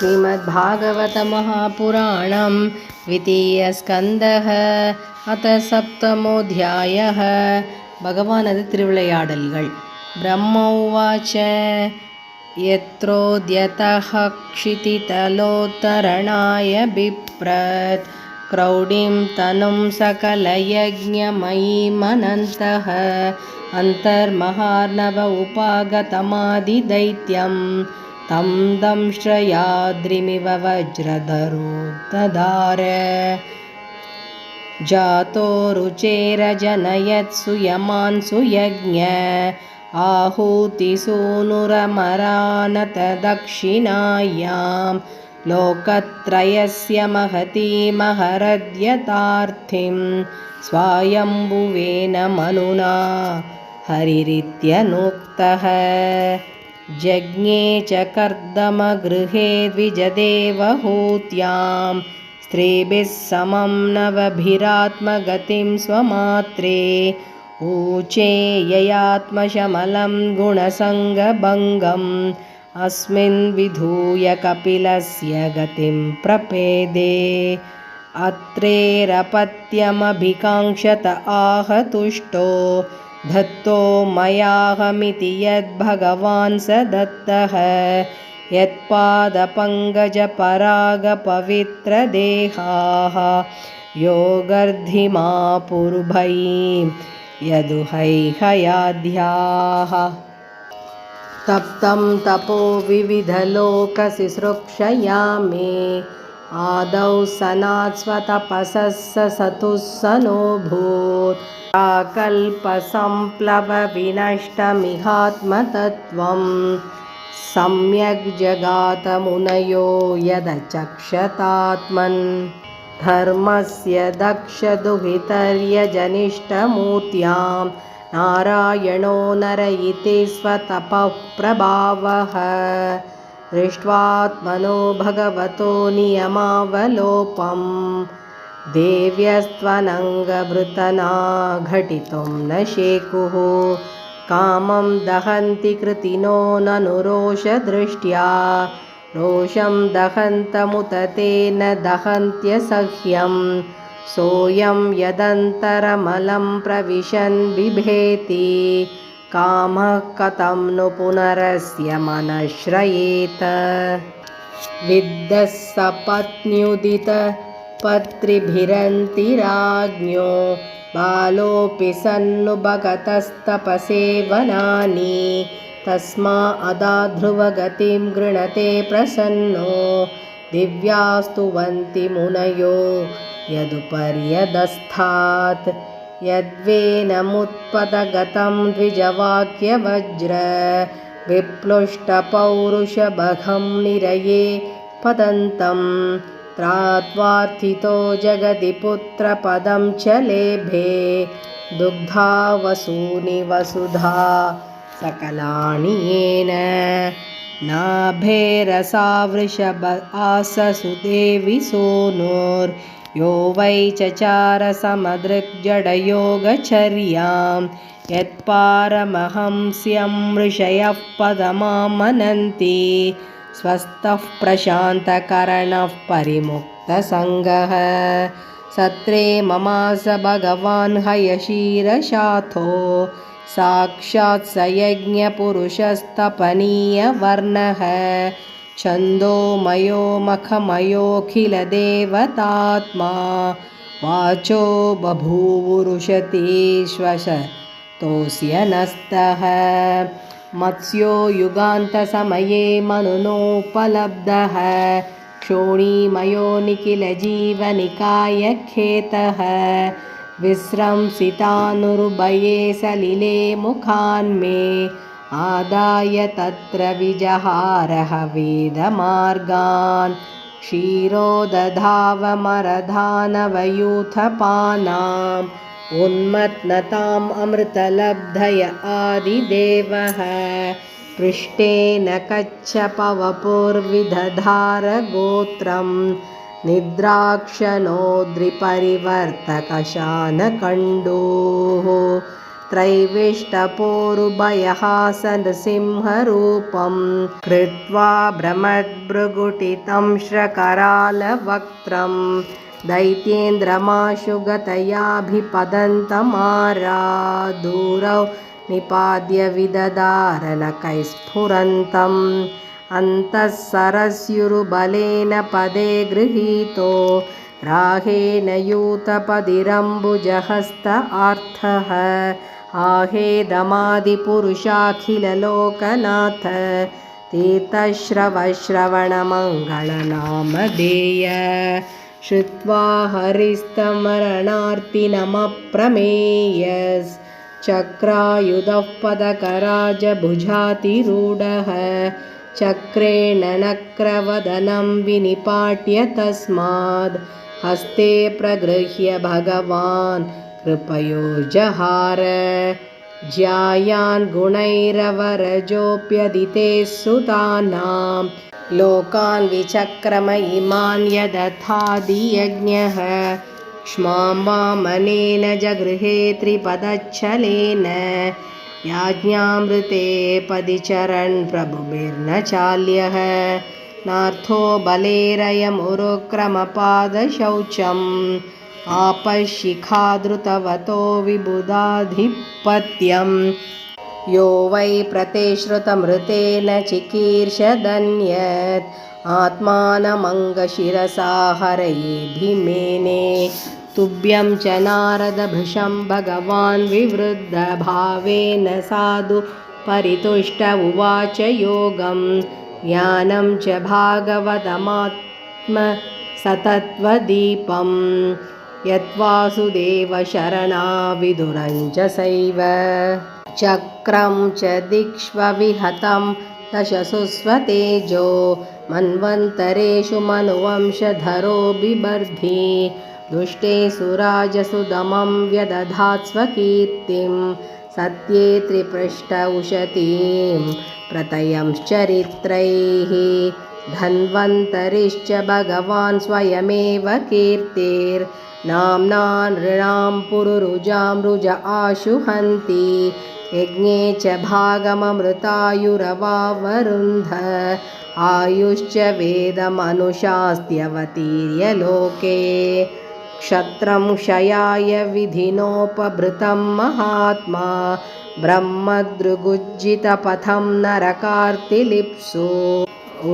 श्रीमद्भागवत महापुराणं द्वितीयस्कन्धः अथ सप्तमोऽध्यायः भगवानது திருவிளையாடல்கள் ब्रह्म उवाच यत्रोद्यतः क्षितितलोत्तरणाय बिभ्रत् क्रौडीं तनुं सकलयज्ञमयीमनन्तः अन्तर्महार्णव उपागतमादिदैत्यं तं दंश्रयाद्रिमिव वज्रधरोद्धदार जातो रुचेरजनयत्सु यमान् सुयज्ञ आहुतिसूनुरमरानत दक्षिणायां लोकत्रयस्य महतीमहरद्यतार्थिं स्वायम्भुवेन मनुना हरिरित्यनुक्तः जज्ञे च कर्दमगृहे द्विजदेवहूत्यां स्त्रीभिः समं नवभिरात्मगतिं स्वमात्रे ऊचे ययात्मशमलं गुणसङ्गभङ्गम् अस्मिन् विधूय कपिलस्य गतिं प्रपेदे अत्रेरपत्यमभिकाङ्क्षत आहतुष्टो दत्तो मयाहमिति यद्भगवान् स दत्तः यत्पादपङ्कजपरागपवित्रदेहाः योगर्धिमा पुरुभयीं यदुहैहयाध्याः तप्तं तपो विविधलोकसिसृक्षया मे आदौ सनात्स्वतपसः सतुः सनोऽभूत् प्राकल्पसंप्लवविनष्टमिहात्मतत्त्वं सम्यग् जगातमुनयो यदचक्षतात्मन् धर्मस्य दक्षदुहितर्यजनिष्ठमूर्त्यां नारायणो नर इति स्वतपः प्रभावः दृष्ट्वात्मनो भगवतो नियमावलोपं देव्यस्त्वनङ्गभृतना घटितुं न शेकुः कामं दहन्ति कृतिनो ननु रोषदृष्ट्या रोषं दहन्तमुत तेन दहन्त्यसह्यं सोऽयं यदन्तरमलं प्रविशन् बिभेति कामः कथं नु पुनरस्य मनश्रयेत विद्धः सपत्न्युदितपत्रिभिरन्ति राज्ञो बालोऽपि सन्नु भगतस्तपसेवनानि तस्मादध्रुवगतिं गृणते प्रसन्नो दिव्यास्तुवन्ति मुनयो यदुपर्यदस्थात् यद्वेनमुत्पदगतं द्विजवाक्यवज्र विप्लुष्टपौरुषभगं निरये पतन्तं त्रात्वार्थितो जगति पुत्रपदं च लेभे दुग्धा वसूनि वसुधा सकलानि येन नाभेरसा वृषभ आससुदेवि सूनुर्यो वै चचार समदृग्जडयोगचर्यां यत्पारमहंस्यं ऋषयः पदमामनन्ति स्वस्थः प्रशान्तकरणः परिमुक्तसङ्गः सत्रे ममास भगवान् हयशीरशाथो साक्षात् स यज्ञपुरुषस्तपनीयवर्णः छन्दोमयो मखमयोऽखिलदेवतात्मा वाचो बभूवुरुषतीश्वशतोऽस्य नस्तः मत्स्यो युगान्तसमये मनुनोपलब्धः क्षोणीमयो निखिलजीवनिकायखेतः विस्रंसितानुरुभये सलिले मुखान्मे आदाय तत्र विजहारः वेदमार्गान् क्षीरोदधावमरधानवयूथपानाम् उन्मत्नताम् अमृतलब्धय आदिदेवः पृष्ठेन कच्छपवपुर्विदधार गोत्रं निद्राक्षणोद्रिपरिवर्तकशानकण्डोः त्रैविष्टपोरुभयहासनृसिंहरूपं कृत्वा भ्रमद्भृगुटितं श्रकरालवक्त्रं दैत्येन्द्रमाशु गतयाभिपदन्तमारादूरौ निपाद्य विददारनकैस्फुरन्तम् अन्तः सरस्युरुबलेन पदे गृहीतो राहेण यूतपदिरम्बुजहस्त आर्थः आहेदमादिपुरुषाखिललोकनाथ तीर्थश्रवश्रवणमङ्गलनामधेय श्रुत्वा हरिस्तमरणार्तिनमप्रमेयश्चक्रायुधः पदकराजभुजातिरूढः चक्रेण नक्रवदनं विनिपाट्य तस्माद् हस्ते प्रगृह्य भगवान् कृपयोजहार ज्यायान् गुणैरवरजोऽप्यदिते सुतानां लोकान् विचक्रम इमान् यदथादियज्ञः क्ष्मां वामनेन जगृहे त्रिपदच्छलेन याज्ञामृते पदि चरन् प्रभुभिर्न चाल्यः नार्थो बलेरयमुरुक्रमपादशौचम् आपशिखाधृतवतो विबुधाधिपत्यं यो वै प्रतेश्रुतमृतेन चिकीर्षदन्यत् आत्मानमङ्गशिरसा हरये भीमेने तुभ्यं च नारदभृशं भगवान् विवृद्धभावेन साधु परितुष्ट उवाच योगं ज्ञानं च भागवतमात्मसतत्त्वदीपं यद्वासुदेवशरणाविदुरं च सैव चक्रं च दिक्ष्वविहतं दशसु स्वतेजो मन्वन्तरेषु मनुवंशधरो बिभर्धि दुष्टेषु राजसुदमं व्यदधात् स्वकीर्तिं सत्ये त्रिपृष्ठ उशतीं प्रतयंश्चरित्रैः धन्वन्तरिश्च भगवान् स्वयमेव कीर्तिर्नाम्ना नृणां पुरुरुजां रुज आशुहन्ति यज्ञे च भागममृतायुरवावरुन्ध आयुश्च वेदमनुशास्त्यवतीर्य लोके क्षत्रं क्षयाय विधिनोपभृतं महात्मा ब्रह्मदृगुज्जितपथं नरकार्तिलिप्सु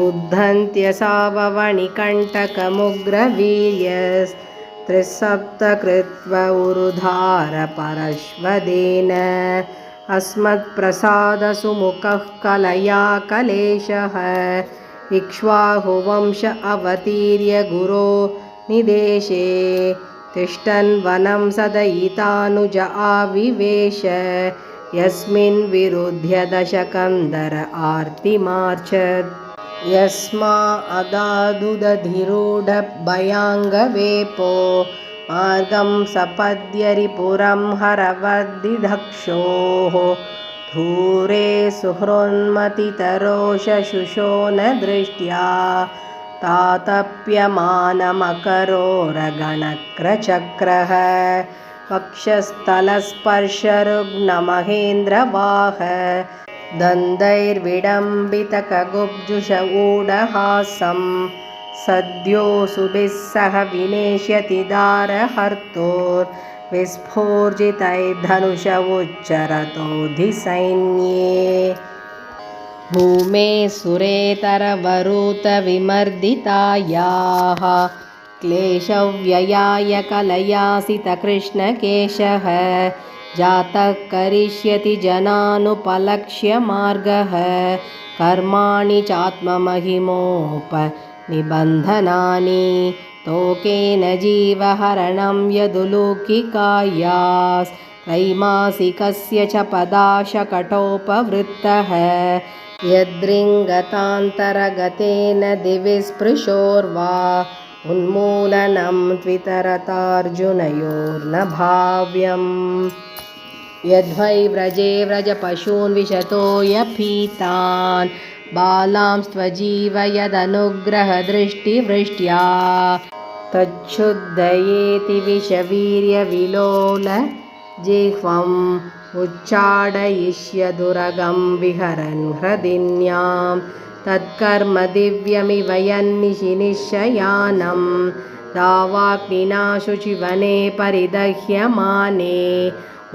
उद्धन्त्यसाववणिकण्टकमुग्रवीर्यस्त्रिसप्तकृत्व उरुधार परश्वदेन अस्मत्प्रसादसुमुखः कलया कलेशः इक्ष्वाकुवंश अवतीर्य गुरो निदेशे तिष्ठन् वनं सदयितानुज आविवेश यस्मिन् विरुध्य दशकन्धर आर्तिमार्चत् यस्मा अदादुदधिरूढभयाङ्गवेपो मार्गं सपद्यरिपुरं हरवद्दिधक्षोः धूरे सुहृन्मतितरोषशुशो न दृष्ट्या तातप्यमानमकरोरगणक्रचक्रः वक्षस्थलस्पर्शरुग्णमहेन्द्रवाह दन्दैर्विडम्बितकगुब्जुष ऊढहासं सद्यो सुभिः सह विनेष्यति दारहर्तोर्विस्फूर्जितैर्धनुष उच्चरतोऽधिसैन्ये भूमे सुरेतरवरुतविमर्दितायाः क्लेशव्ययाय कलयासितकृष्णकेशः जातः करिष्यति जनानुपलक्ष्य मार्गः कर्माणि चात्ममहिमोपनिबन्धनानि तोकेन जीवहरणं यदुलौकिकायास्त्रैमासिकस्य च पदाशकटोपवृत्तः यद्रिङ्गतान्तरगतेन दिवि स्पृशोर्वा उन्मूलनं त्वितरतार्जुनयोर्न भाव्यम् यद्वै व्रजे व्रजपशून् विशतो यपीतान् बालांस्त्वजीवयदनुग्रहदृष्टिवृष्ट्या तच्छुद्धयेति विषवीर्यविलोल जिह्वं उच्चाडयिष्यदुरगं विहरन् हृदिन्यां तत्कर्म दिव्यमिव यन्निशि निश्शयानं दावाग्निना शुचिवने परिदह्यमाने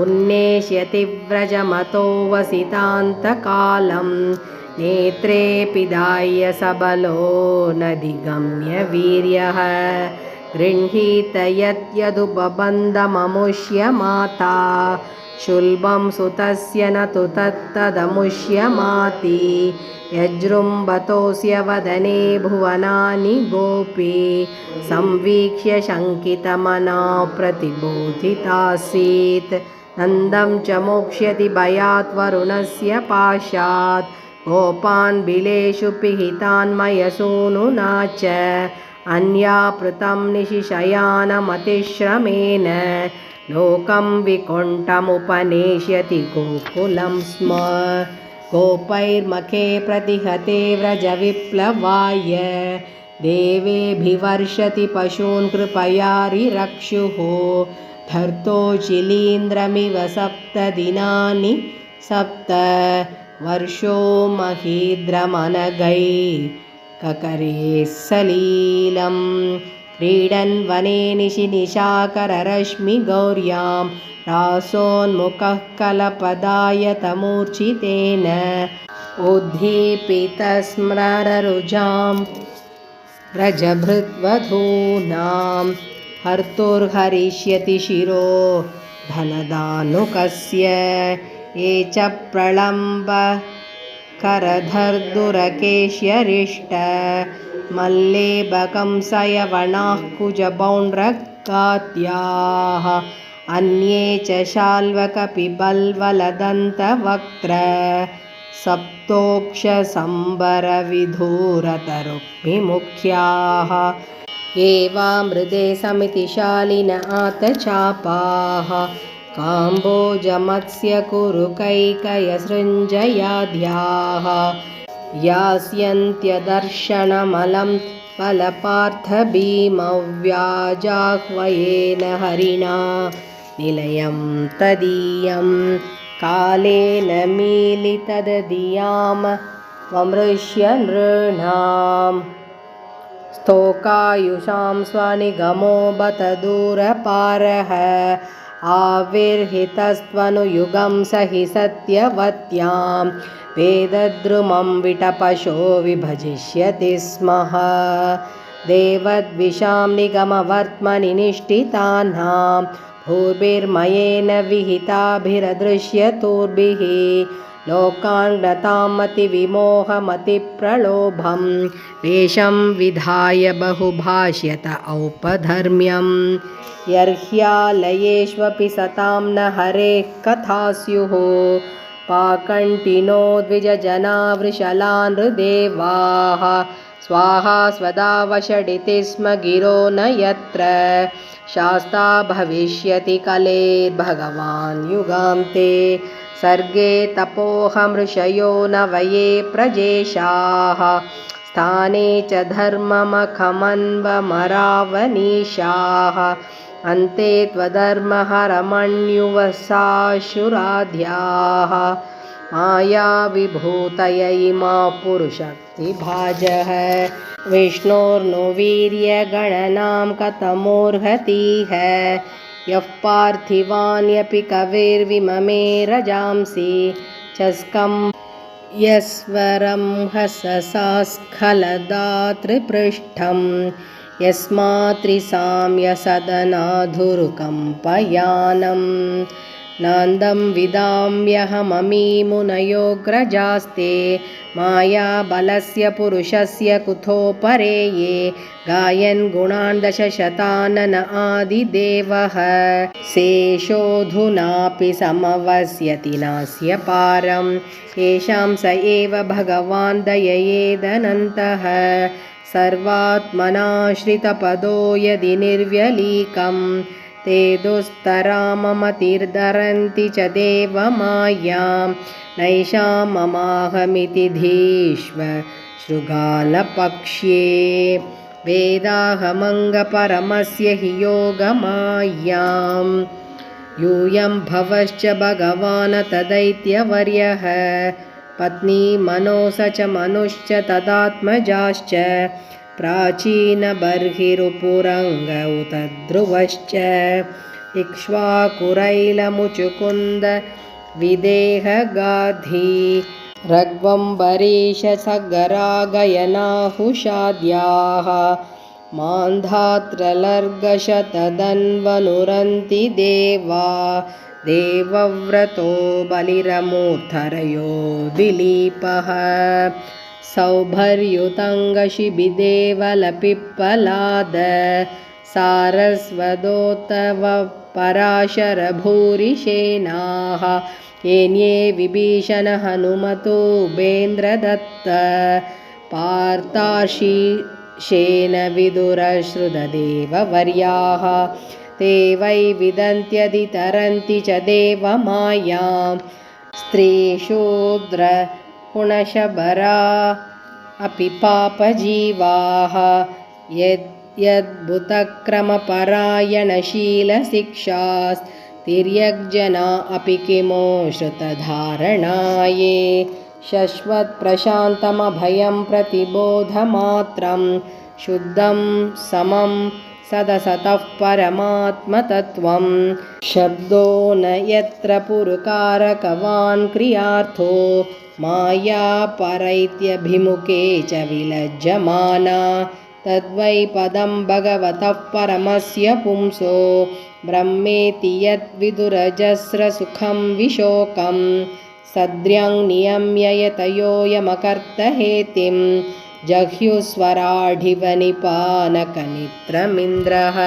उन्नेष्यति व्रजमतो वसितान्तकालं नेत्रे पिधाय सबलो नदिगम्य वीर्यः गृह्णीत यद्यदुपबन्धममुष्य माता शुल्बं सुतस्य न तु तत्तदमुष्यमाति यजृम्भतोऽस्य वदने भुवनानि गोपी संवीक्ष्य शङ्कितमना प्रतिबोधितासीत् नन्दं च मोक्ष्यति भयात् वरुणस्य पाशात् गोपान् बिलेषु पिहितान् मयसूनुना च अन्यापृतं निशिशयानमतिश्रमेण लोकं विकुण्ठमुपनेष्यति गोकुलं स्म गोपैर्मखे प्रतिहते व्रजविप्लवाय देवेऽभिवर्षति पशून् कृपया रिरक्षुः धर्तोचिलीन्द्रमिव 7 दिनानि 7 वर्षो महीद्रमनगै ककरे सलीलं क्रीडन् वने निशि निशाकररश्मिगौर्यां रासोन्मुखः कलपदायतमूर्छितेन उद्दीपितस्मररुजां व्रजभृद्वधूनां हर्तुर्हरिष्यति शिरो धनदानुकस्य ये च प्रलम्ब करधर्दुरकेश्यरिष्ट मल्लेबकंसयवणाः कुजबौण्ड्रकात्याः अन्ये च शाल्वकपिबल्वलदन्तवक्त्र सप्तोक्षसम्बरविधूरतरुक्मिमुख्याः एवामृते समितिशालिन आतचापाः काम्बोजमत्स्य कुरुकैकयसृञ्जयाद्याः यास्यन्त्यदर्शनमलं फलपार्थभीमव्याजाह्वयेन हरिणा निलयं तदीयं कालेन मीलितदधियां वमृश्य नृणाम् स्तोकायुषां स्वनिगमो बत दूरपारः आविर्हितस्त्वनुयुगं स हि सत्यवत्यां वेदद्रुमं विटपशो विभजिष्यति स्मः देवद्विषां निगमवर्त्मनि निष्ठितानां भूर्भिर्मयेन विहिताभिरदृश्यतुर्भिः लोकान्गतामतिविमोहमतिप्रलोभं वेषं विधाय बहुभाष्यत औपधर्म्यं यर्ह्यालयेष्वपि सतां न हरेः कथा स्युः पाकण्टिनो द्विजजना वृषला नृदेवाः स्वाहा स्वदा वषडिति स्म गिरो न यत्र शास्ता भविष्यति कलेर्भगवान् युगान्ते सर्गे तपोहमृषयो न वये प्रजेशाः स्थाने च धर्ममखमन्वमरावनीशाः अन्ते त्वधर्महरमण्युवसाशुराध्याः मायाविभूतय इमा पुरुषक्तिभाजः विष्णोर्नो वीर्यगणनां कथमोर्हतीह यः पार्थिवान्यपि कविर्विममे रजांसि चस्कं यस्वरं हससास्खलदातृपृष्ठं यस्मात्रिसाम्यसदनाधुरुकम्पयानं नान्दं विदाम्यहममीमुनयोग्रजास्ते मायाबलस्य पुरुषस्य कुथोपरे ये गायन् गुणान् दशशतानन आदिदेवः शेषोऽधुनापि समवस्यति नास्य पारं येषां स एव भगवान् दययेदनन्तः सर्वात्मनाश्रितपदो यदि निर्व्यलीकं ते दुस्तराममतिर्धरन्ति च देवमायां नैषां ममाहमिति धीष्व शृगालपक्ष्ये वेदाहमङ्गपरमस्य हि योगमायां यूयं भवश्च भगवान् तदैत्यवर्यः पत्नी मनोस च मनुश्च तदात्मजाश्च प्राचीनबर्हिरुपुरङ्ग उत ध्रुवश्च इक्ष्वाकुरैलमुचुकुन्द विदेहगाधी रग्वम्बरीशसगरागयनाहुषाद्याः मान्धात्रलर्गशतदन्वनुरन्ति देवा देवव्रतो बलिरमूर्धरयो दिलीपः सौभर्युतङ्गशिबिदेवलपिप्पलाद सारस्वतोत्तव पराशरभूरिशेनाः येन्ये विभीषण हनुमतो उपेन्द्रदत्त पार्थार्षिशेन विदुरश्रुतदेववर्याः ते वै विदन्त्यधितरन्ति च देवमायां स्त्रीशूद्र पुणशबरा अपि पापजीवाः यद्यद्भुतक्रमपरायणशीलशिक्षास्तिर्यग्जना अपि किमो श्रुतधारणाये शश्वत्प्रशान्तमभयं प्रतिबोधमात्रं शुद्धं समं सदसतः परमात्मतत्त्वं शब्दो न यत्र पुरुकारकवान् क्रियार्थो माया परैत्यभिमुखे च विलज्जमाना तद्वै पदं भगवतः परमस्य पुंसो ब्रह्मेति यद्विदुरजस्रसुखं विशोकं सद्र्यं नियम्य यतयोऽयमकर्तहेतिं जह्युस्वराढिवनिपानकनित्रमिन्द्रः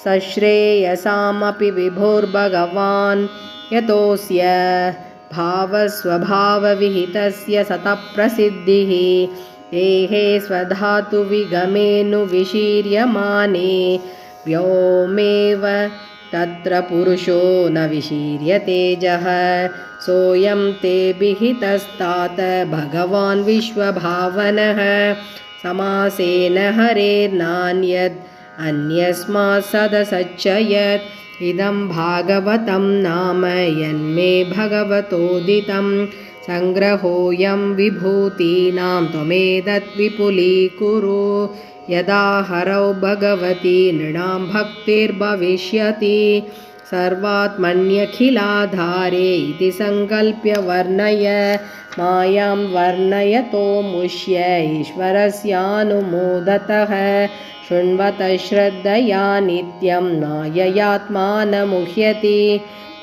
सश्रेयसामपि विभुर्भगवान् यतोऽस्य भावस्वभावविहितस्य सतप्रसिद्धिः देहे स्वधातुविगमेऽनुविशीर्यमाने व्योमेव तत्र पुरुषो न विशीर्यतेजः सोऽयं ते विहितस्तात भगवान् विश्वभावनः समासेन हरेर्नान्यद् अन्यस्मात् सदसच्च यत् इदं भागवतं नाम यन्मे भगवतोदितं संग्रहोऽयं विभूतीनां त्वमेतत् विपुलीकुरु यदा हरौ भगवती नृणां भक्तिर्भविष्यति सर्वात्मन्यखिलाधारे इति संकल्प्य वर्णय मायां वर्णयतो मुष्य ईश्वरस्यानुमोदतः शृण्वत श्रद्धया नित्यं नाययात्मानमुह्यति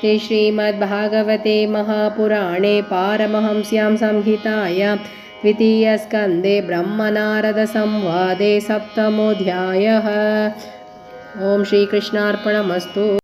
ते श्रीमद्भागवते महापुराणे पारमहंस्यां संहितायां द्वितीयस्कन्धे ब्रह्मनारदसंवादे सप्तमोऽध्यायः। ॐ श्रीकृष्णार्पणमस्तु।